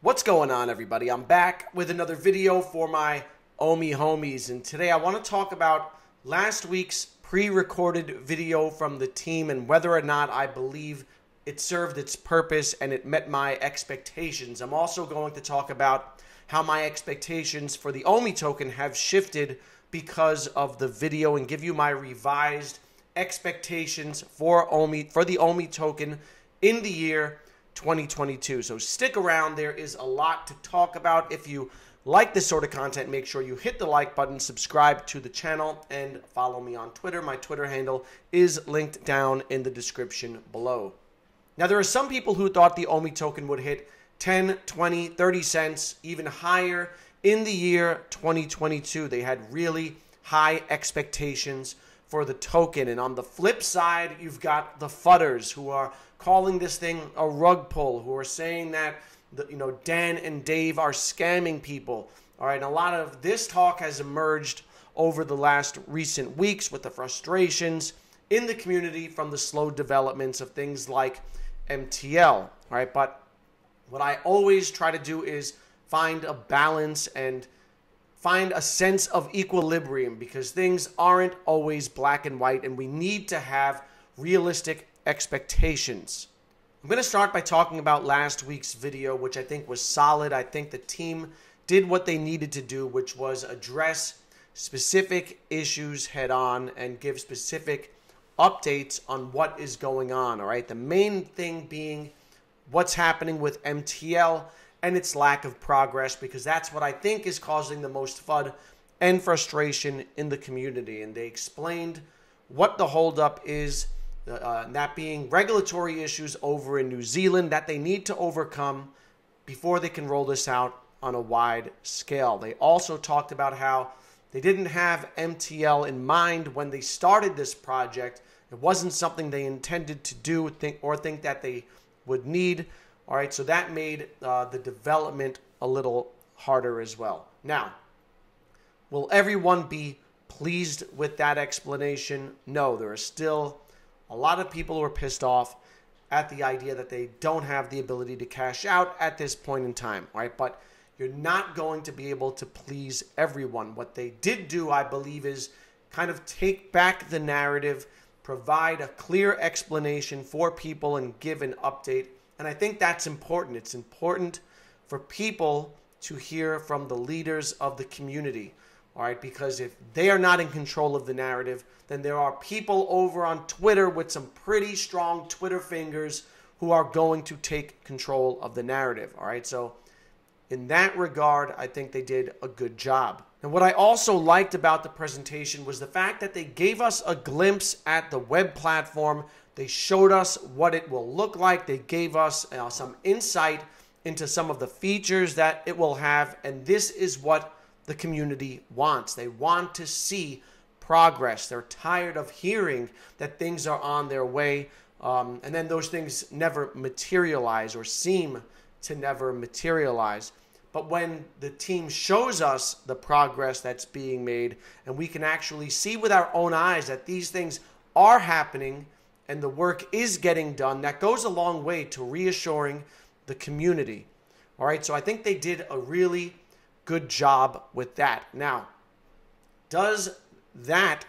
What's going on, everybody? I'm back with another video for my Omi homies, and today I want to talk about last week's pre-recorded video from the team and whether or not I believe it served its purpose and it met my expectations. I'm also going to talk about how my expectations for the Omi token have shifted because of the video and give you my revised expectations for the Omi token in the year 2022. So stick around. There is a lot to talk about. If you like this sort of content, make sure you hit the like button, subscribe to the channel, and follow me on Twitter. My Twitter handle is linked down in the description below. Now, there are some people who thought the Omi token would hit 10, 20, 30 cents, even higher in the year 2022. They had really high expectations for the token. And on the flip side, you've got the fudders who are calling this thing a rug pull, who are saying that Dan and Dave are scamming people. All right, and a lot of this talk has emerged over the last recent weeks with the frustrations in the community from the slow developments of things like MTL. All right, but what I always try to do is find a balance and find a sense of equilibrium, because things aren't always black and white and we need to have realistic expectations. I'm going to start by talking about last week's video, which I think was solid. I think the team did what they needed to do, which was address specific issues head on and give specific updates on what is going on. All right, the main thing being what's happening with MTL and its lack of progress, because that's what I think is causing the most FUD and frustration in the community. And they explained what the holdup is, that being regulatory issues over in New Zealand that they need to overcome before they can roll this out on a wide scale. They also talked about how they didn't have MTL in mind when they started this project. It wasn't something they intended to do or think that they would need. All right, so that made the development a little harder as well. Now, will everyone be pleased with that explanation? No, there are still a lot of people who are pissed off at the idea that they don't have the ability to cash out at this point in time. All right, but you're not going to be able to please everyone. What they did do, I believe, is kind of take back the narrative, provide a clear explanation for people, and give an update. And I think that's important. It's important for people to hear from the leaders of the community, all right? Because if they are not in control of the narrative, then there are people over on Twitter with some pretty strong Twitter fingers who are going to take control of the narrative, all right? So in that regard, I think they did a good job. And what I also liked about the presentation was the fact that they gave us a glimpse at the web platform. They showed us what it will look like. They gave us some insight into some of the features that it will have. And this is what the community wants. They want to see progress. They're tired of hearing that things are on their way, and then those things never materialize or seem to never materialize. But when the team shows us the progress that's being made and we can actually see with our own eyes that these things are happening and the work is getting done, that goes a long way to reassuring the community. All right, so I think they did a really good job with that. Now, does that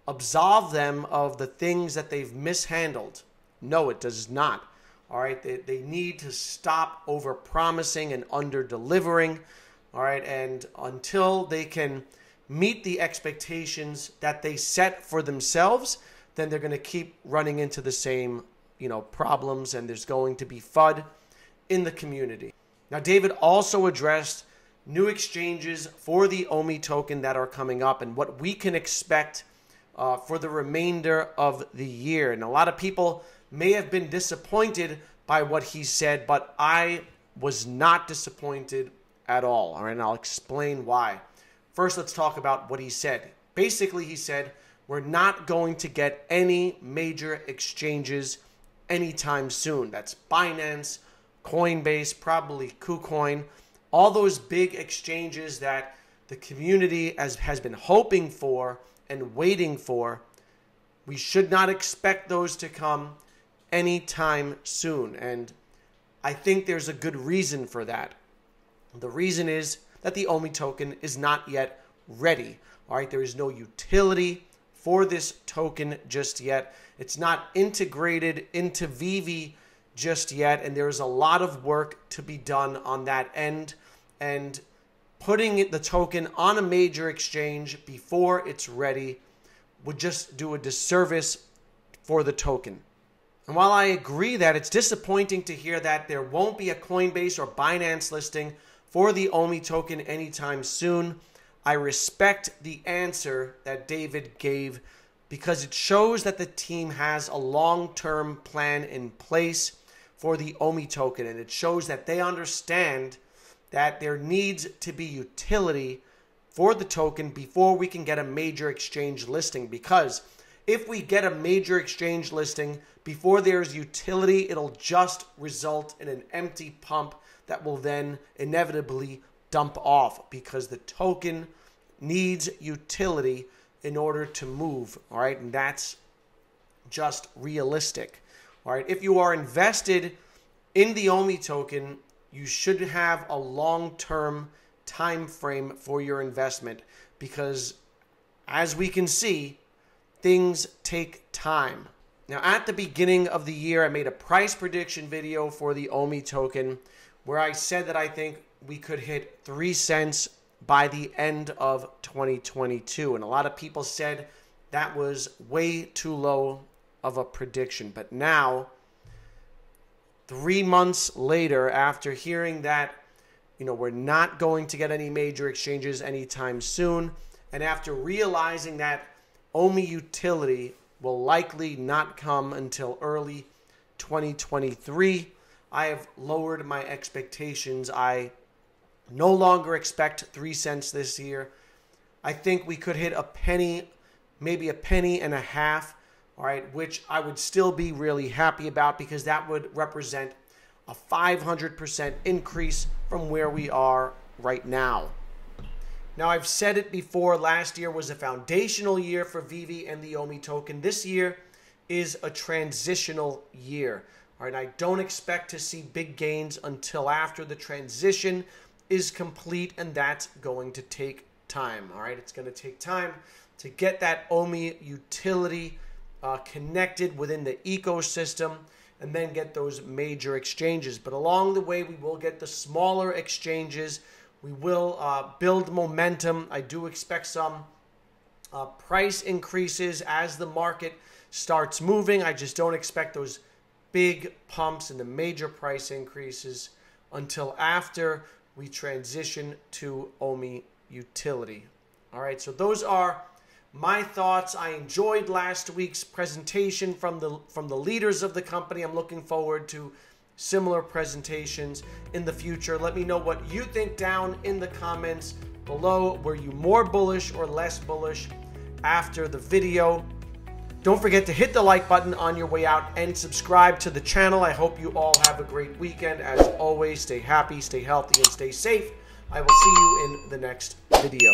absolve them of the things that they've mishandled? No, it does not. All right, they need to stop over-promising and under-delivering. All right, and until they can meet the expectations that they set for themselves, then they're going to keep running into the same, problems, and there's going to be FUD in the community. Now, David also addressed new exchanges for the Omi token that are coming up and what we can expect for the remainder of the year. And a lot of people may have been disappointed by what he said, but I was not disappointed at all. All right, and I'll explain why. First, let's talk about what he said. Basically, he said, we're not going to get any major exchanges anytime soon. That's Binance, Coinbase, probably KuCoin, all those big exchanges that the community has been hoping for and waiting for. We should not expect those to come anytime soon. And I think there's a good reason for that. The reason is that the OMI token is not yet ready. All right, there is no utility for this token just yet. It's not integrated into Veve just yet, and there is a lot of work to be done on that end. And putting the token on a major exchange before it's ready would just do a disservice for the token. And while I agree that it's disappointing to hear that there won't be a Coinbase or Binance listing for the OMI token anytime soon, I respect the answer that David gave because it shows that the team has a long-term plan in place for the OMI token, and it shows that they understand that there needs to be utility for the token before we can get a major exchange listing. Because if we get a major exchange listing before there's utility, it'll just result in an empty pump that will then inevitably dump off because the token needs utility in order to move. All right, and that's just realistic. All right, if you are invested in the OMI token, you should have a long-term time frame for your investment because, as we can see, things take time. Now, at the beginning of the year, I made a price prediction video for the OMI token where I said that I think we could hit 3 cents by the end of 2022. And a lot of people said that was way too low of a prediction. But now, 3 months later, after hearing that, we're not going to get any major exchanges anytime soon, and after realizing that OMI utility will likely not come until early 2023, I have lowered my expectations. I no longer expect 3 cents this year. I think we could hit a penny, maybe a penny and a half, all right, which I would still be really happy about because that would represent a 500% increase from where we are right now. Now, I've said it before, last year was a foundational year for Veve and the OMI token. This year is a transitional year. All right, I don't expect to see big gains until after the transition is complete, and that's going to take time. All right, it's going to take time to get that OMI utility connected within the ecosystem and then get those major exchanges. But along the way, we will get the smaller exchanges. We will build momentum. I do expect some price increases as the market starts moving. I just don't expect those big pumps and the major price increases until after we transition to OMI utility. All right, so those are my thoughts. I enjoyed last week's presentation from the leaders of the company. I'm looking forward to similar presentations in the future. Let me know what you think down in the comments below. Were you more bullish or less bullish after the video? Don't forget to hit the like button on your way out and subscribe to the channel. I hope you all have a great weekend. As always, stay happy, stay healthy, and stay safe. I will see you in the next video.